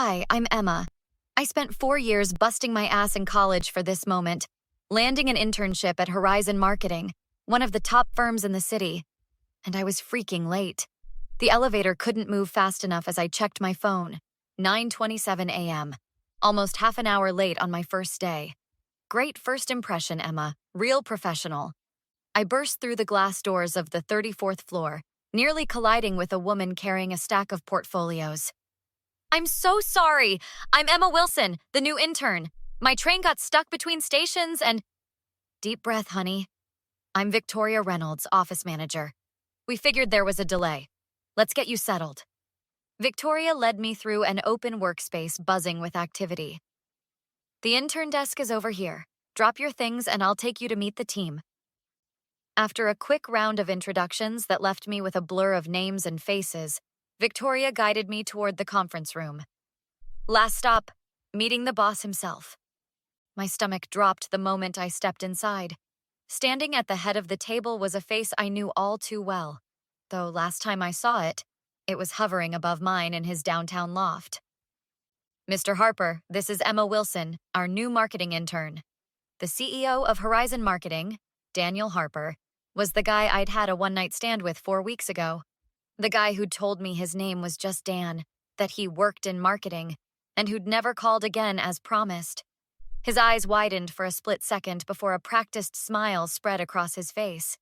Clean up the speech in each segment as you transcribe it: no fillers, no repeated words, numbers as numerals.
Hi, I'm Emma. I spent 4 years busting my ass in college for this moment, landing an internship at Horizon Marketing, one of the top firms in the city. And I was freaking late. The elevator couldn't move fast enough as I checked my phone. 9:27 a.m. Almost half an hour late on my first day. Great first impression, Emma. Real professional. I burst through the glass doors of the 34th floor, nearly colliding with a woman carrying a stack of portfolios. I'm so sorry. I'm Emma Wilson, the new intern. My train got stuck between stations and... Deep breath, honey. I'm Victoria Reynolds, office manager. We figured there was a delay. Let's get you settled. Victoria led me through an open workspace buzzing with activity. The intern desk is over here. Drop your things and I'll take you to meet the team. After a quick round of introductions that left me with a blur of names and faces, Victoria guided me toward the conference room. Last stop, meeting the boss himself. My stomach dropped the moment I stepped inside. Standing at the head of the table was a face I knew all too well, though last time I saw it, it was hovering above mine in his downtown loft. Mr. Harper, this is Emma Wilson, our new marketing intern. The CEO of Horizon Marketing, Daniel Harper, was the guy I'd had a one-night stand with 4 weeks ago. The guy who'd told me his name was just Dan, that he worked in marketing, and who'd never called again as promised. His eyes widened for a split second before a practiced smile spread across his face.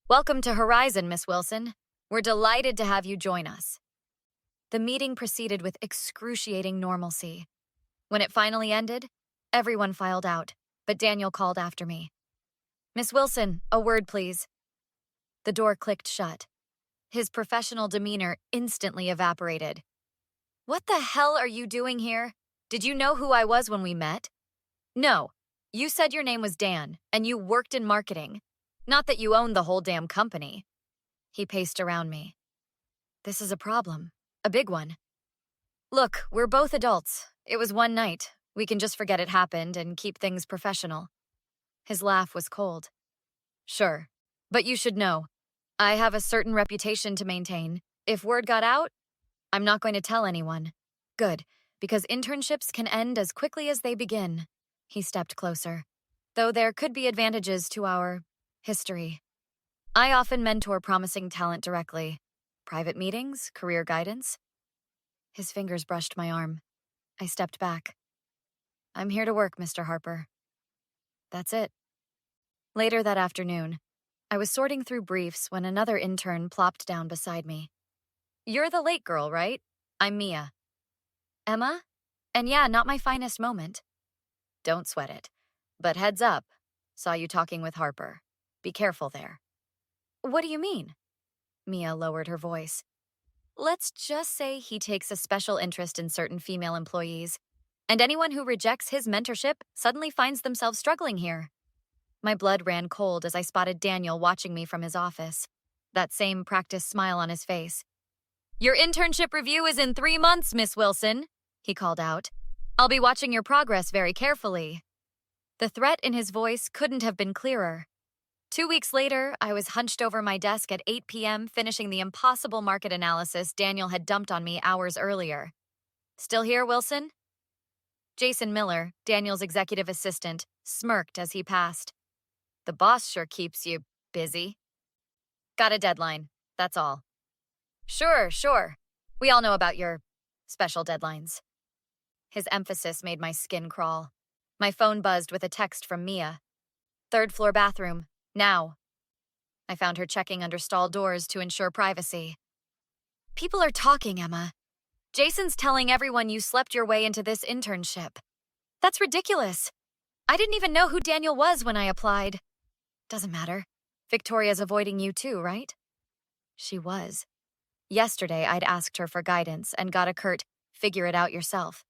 Welcome to Horizon, Miss Wilson. We're delighted to have you join us. The meeting proceeded with excruciating normalcy. When it finally ended, everyone filed out, but Daniel called after me. Miss Wilson, a word, please. The door clicked shut. His professional demeanor instantly evaporated. What the hell are you doing here? Did you know who I was when we met? No. You said your name was Dan, and you worked in marketing. Not that you owned the whole damn company. He paced around me. This is a problem. A big one. Look, we're both adults. It was one night. We can just forget it happened and keep things professional. His laugh was cold. Sure, but you should know. I have a certain reputation to maintain. If word got out, I'm not going to tell anyone. Good, because internships can end as quickly as they begin. He stepped closer. Though there could be advantages to our history. I often mentor promising talent directly. Private meetings, career guidance. His fingers brushed my arm. I stepped back. I'm here to work, Mr. Harper. That's it. Later that afternoon, I was sorting through briefs when another intern plopped down beside me. You're the late girl, right? I'm Mia. Emma? And yeah, not my finest moment. Don't sweat it. But heads up, saw you talking with Harper. Be careful there. What do you mean? Mia lowered her voice. Let's just say he takes a special interest in certain female employees, and anyone who rejects his mentorship suddenly finds themselves struggling here. My blood ran cold as I spotted Daniel watching me from his office. That same practiced smile on his face. Your internship review is in 3 months, Miss Wilson, he called out. I'll be watching your progress very carefully. The threat in his voice couldn't have been clearer. 2 weeks later, I was hunched over my desk at 8 p.m. finishing the impossible market analysis Daniel had dumped on me hours earlier. Still here, Wilson? Jason Miller, Daniel's executive assistant, smirked as he passed. The boss sure keeps you busy. Got a deadline, that's all. Sure. We all know about your special deadlines. His emphasis made my skin crawl. My phone buzzed with a text from Mia. 3rd floor bathroom, now. I found her checking under stall doors to ensure privacy. People are talking, Emma. Jason's telling everyone you slept your way into this internship. That's ridiculous. I didn't even know who Daniel was when I applied. Doesn't matter. Victoria's avoiding you too, right? She was. Yesterday, I'd asked her for guidance and got a curt, figure it out yourself.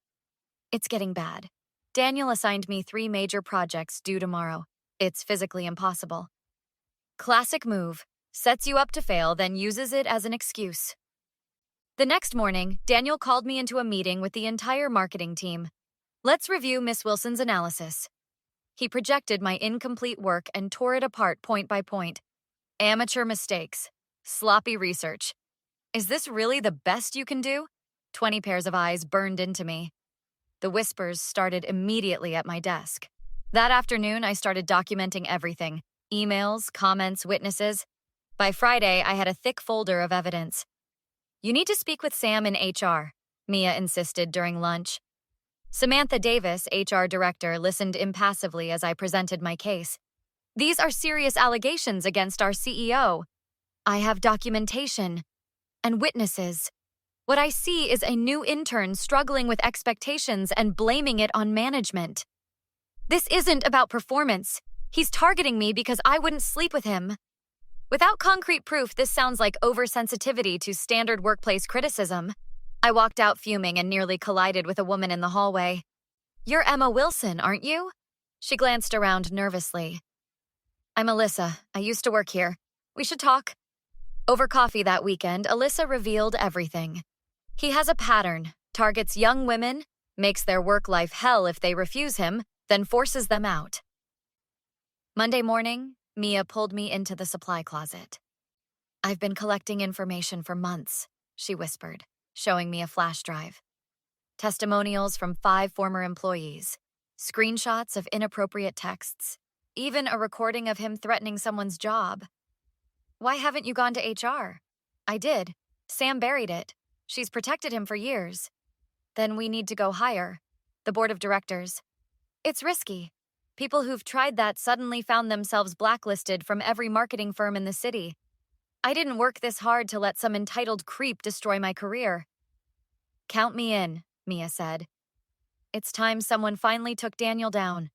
It's getting bad. Daniel assigned me 3 major projects due tomorrow. It's physically impossible. Classic move. Sets you up to fail, then uses it as an excuse. The next morning, Daniel called me into a meeting with the entire marketing team. Let's review Miss Wilson's analysis. He projected my incomplete work and tore it apart point by point. Amateur mistakes. Sloppy research. Is this really the best you can do? 20 pairs of eyes burned into me. The whispers started immediately at my desk. That afternoon, I started documenting everything: emails, comments, witnesses. By Friday, I had a thick folder of evidence. "You need to speak with Sam in HR," Mia insisted during lunch. Samantha Davis, HR director, listened impassively as I presented my case. "These are serious allegations against our CEO. I have documentation and witnesses. What I see is a new intern struggling with expectations and blaming it on management. This isn't about performance. He's targeting me because I wouldn't sleep with him. Without concrete proof, this sounds like oversensitivity to standard workplace criticism." I walked out fuming and nearly collided with a woman in the hallway. "You're Emma Wilson, aren't you?" She glanced around nervously. "I'm Alyssa. I used to work here. We should talk." Over coffee that weekend, Alyssa revealed everything. "He has a pattern, targets young women, makes their work life hell if they refuse him, then forces them out." Monday morning, Mia pulled me into the supply closet. "I've been collecting information for months," she whispered, showing me a flash drive. Testimonials from 5 former employees, screenshots of inappropriate texts, even a recording of him threatening someone's job. "Why haven't you gone to HR?" "I did. Sam buried it. She's protected him for years." "Then we need to go higher. The board of directors." "It's risky. People who've tried that suddenly found themselves blacklisted from every marketing firm in the city. I didn't work this hard to let some entitled creep destroy my career." "Count me in," Mia said. It's time someone finally took Daniel down.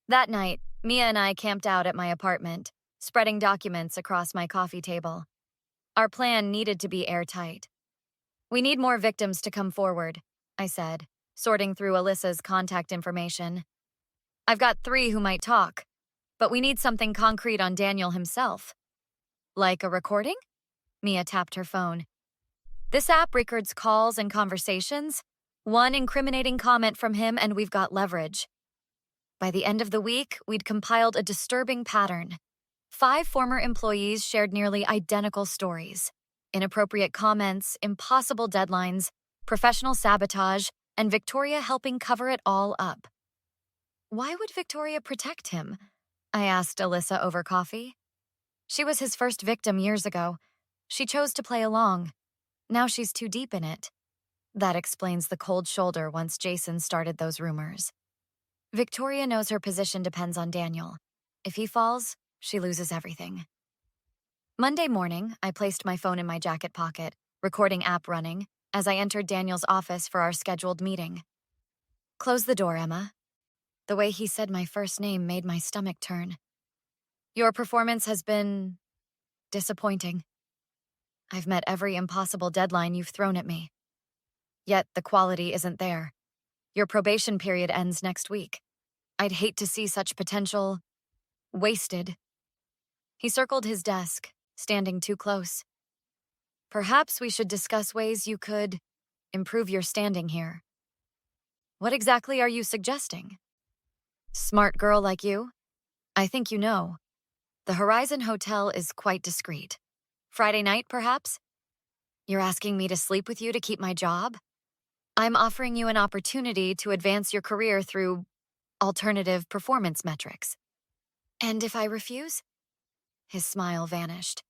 That night, Mia and I camped out at my apartment, spreading documents across my coffee table. Our plan needed to be airtight. "We need more victims to come forward," I said, sorting through Alyssa's contact information. "I've got 3 who might talk, but we need something concrete on Daniel himself." "Like a recording?" Mia tapped her phone. "This app records calls and conversations. One incriminating comment from him and we've got leverage." By the end of the week, we'd compiled a disturbing pattern. 5 former employees shared nearly identical stories: inappropriate comments, impossible deadlines, professional sabotage, and Victoria helping cover it all up. "Why would Victoria protect him?" I asked Alyssa over coffee. "She was his first victim years ago. She chose to play along. Now she's too deep in it." That explains the cold shoulder once Jason started those rumors. "Victoria knows her position depends on Daniel. If he falls, she loses everything." Monday morning, I placed my phone in my jacket pocket, recording app running, as I entered Daniel's office for our scheduled meeting. "Close the door, Emma." The way he said my first name made my stomach turn. "Your performance has been disappointing. I've met every impossible deadline you've thrown at me. Yet the quality isn't there. Your probation period ends next week. I'd hate to see such potential wasted." He circled his desk, standing too close. "Perhaps we should discuss ways you could improve your standing here." "What exactly are you suggesting?" "Smart girl like you? I think you know. The Horizon Hotel is quite discreet. Friday night, perhaps? You're asking me to sleep with you to keep my job? I'm offering you an opportunity to advance your career through alternative performance metrics. And if I refuse?" His smile vanished.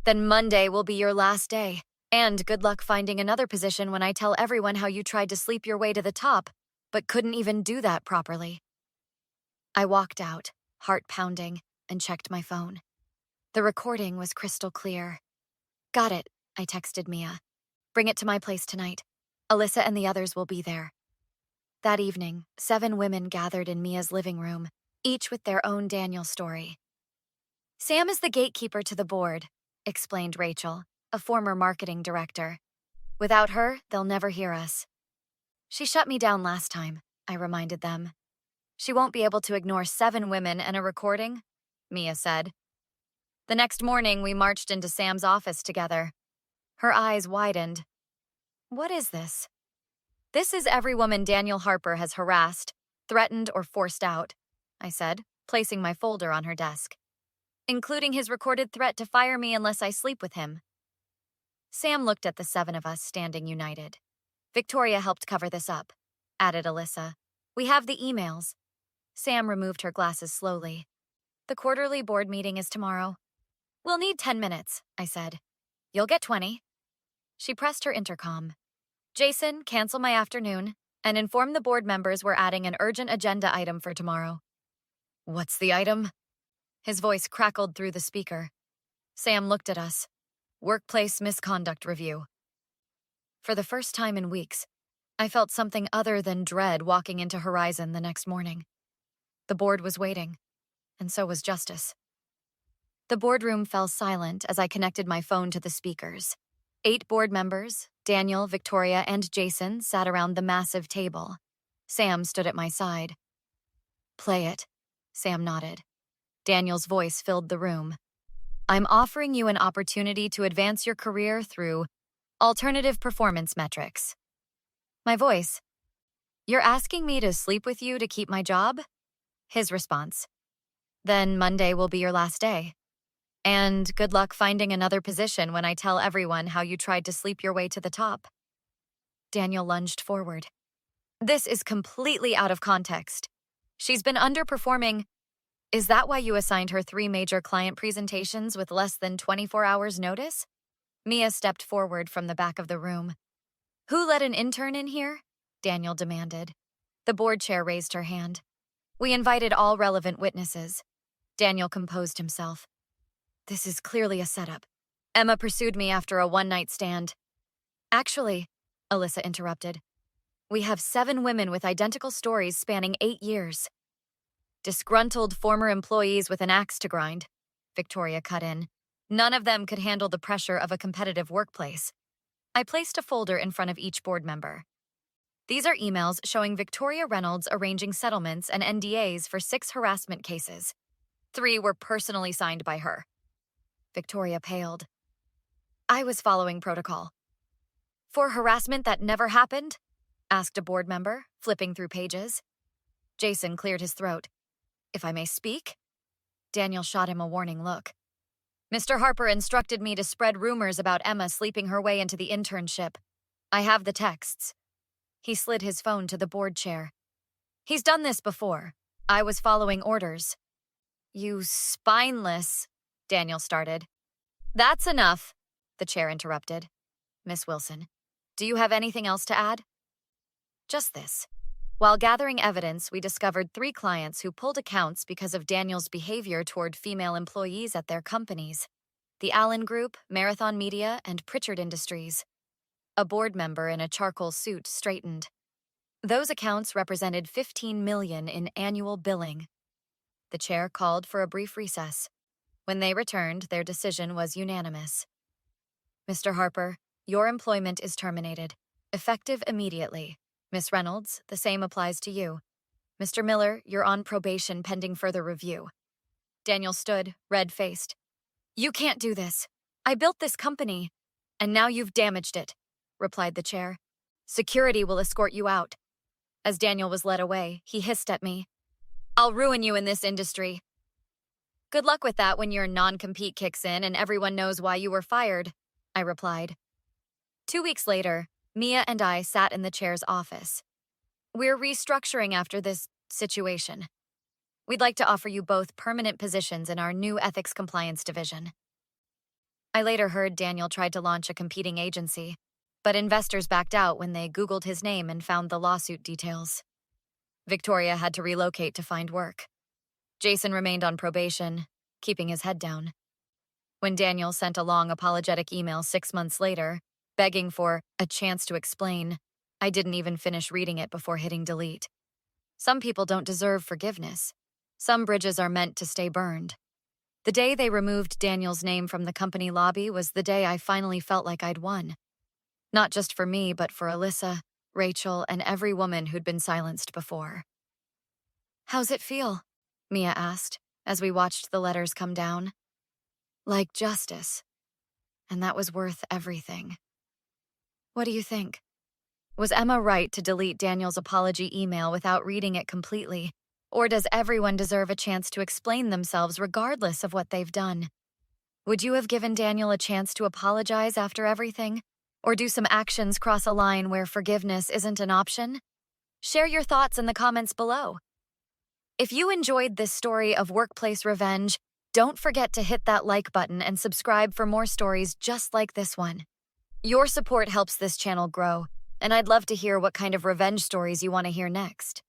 "Then Monday will be your last day, and good luck finding another position when I tell everyone how you tried to sleep your way to the top, but couldn't even do that properly." I walked out, heart pounding, and checked my phone. The recording was crystal clear. "Got it," I texted Mia. "Bring it to my place tonight. Alyssa and the others will be there." That evening, 7 women gathered in Mia's living room, each with their own Daniel story. "Sam is the gatekeeper to the board," explained Rachel, a former marketing director. "Without her, they'll never hear us." "She shut me down last time," I reminded them. "She won't be able to ignore 7 women and a recording," Mia said. The next morning, we marched into Sam's office together. Her eyes widened. "What is this?" "This is every woman Daniel Harper has harassed, threatened, or forced out," I said, placing my folder on her desk. "Including his recorded threat to fire me unless I sleep with him." Sam looked at the 7 of us standing united. Victoria helped cover this up, added Alyssa. We have the emails. Sam removed her glasses slowly. The quarterly board meeting is tomorrow. We'll need 10 minutes, I said. You'll get 20. She pressed her intercom. Jason, cancel my afternoon and inform the board members we're adding an urgent agenda item for tomorrow. What's the item? His voice crackled through the speaker. Sam looked at us. Workplace misconduct review. For the first time in weeks, I felt something other than dread walking into Horizon the next morning. The board was waiting, and so was Justice. The boardroom fell silent as I connected my phone to the speakers. 8 board members, Daniel, Victoria, and Jason, sat around the massive table. Sam stood at my side. Play it, Sam nodded. Daniel's voice filled the room. I'm offering you an opportunity to advance your career through alternative performance metrics. My voice. You're asking me to sleep with you to keep my job? His response. Then Monday will be your last day. And good luck finding another position when I tell everyone how you tried to sleep your way to the top. Daniel lunged forward. This is completely out of context. She's been underperforming. Is that why you assigned her 3 major client presentations with less than 24 hours notice? Mia stepped forward from the back of the room. Who let an intern in here? Daniel demanded. The board chair raised her hand. We invited all relevant witnesses. Daniel composed himself. This is clearly a setup. Emma pursued me after a one-night stand. Actually, Alyssa interrupted, we have 7 women with identical stories spanning 8 years. Disgruntled former employees with an axe to grind, Victoria cut in. None of them could handle the pressure of a competitive workplace. I placed a folder in front of each board member. These are emails showing Victoria Reynolds arranging settlements and NDAs for 6 harassment cases. 3 were personally signed by her. Victoria paled. I was following protocol. For harassment that never happened? Asked a board member, flipping through pages. Jason cleared his throat. If I may speak? Daniel shot him a warning look. Mr. Harper instructed me to spread rumors about Emma sleeping her way into the internship. I have the texts. He slid his phone to the board chair. He's done this before. I was following orders. You spineless, Daniel started. That's enough, the chair interrupted. Miss Wilson, do you have anything else to add? Just this. While gathering evidence, we discovered 3 clients who pulled accounts because of Daniel's behavior toward female employees at their companies. The Allen Group, Marathon Media, and Pritchard Industries. A board member in a charcoal suit straightened. Those accounts represented $15 million in annual billing. The chair called for a brief recess. When they returned, their decision was unanimous. Mr. Harper, your employment is terminated, effective immediately. Miss Reynolds, the same applies to you. Mr. Miller, you're on probation pending further review. Daniel stood, red-faced. You can't do this. I built this company, and now you've damaged it, replied the chair. Security will escort you out. As Daniel was led away, he hissed at me. I'll ruin you in this industry. Good luck with that when your non-compete kicks in and everyone knows why you were fired, I replied. 2 weeks later, Mia and I sat in the chair's office. We're restructuring after this situation. We'd like to offer you both permanent positions in our new ethics compliance division. I later heard Daniel tried to launch a competing agency, but investors backed out when they Googled his name and found the lawsuit details. Victoria had to relocate to find work. Jason remained on probation, keeping his head down. When Daniel sent a long apologetic email 6 months later, begging for a chance to explain, I didn't even finish reading it before hitting delete. Some people don't deserve forgiveness. Some bridges are meant to stay burned. The day they removed Daniel's name from the company lobby was the day I finally felt like I'd won. Not just for me, but for Alyssa, Rachel, and every woman who'd been silenced before. How's it feel? Mia asked, as we watched the letters come down. Like justice. And that was worth everything. What do you think? Was Emma right to delete Daniel's apology email without reading it completely? Or does everyone deserve a chance to explain themselves regardless of what they've done? Would you have given Daniel a chance to apologize after everything? Or do some actions cross a line where forgiveness isn't an option? Share your thoughts in the comments below. If you enjoyed this story of workplace revenge, don't forget to hit that like button and subscribe for more stories just like this one. Your support helps this channel grow, and I'd love to hear what kind of revenge stories you want to hear next.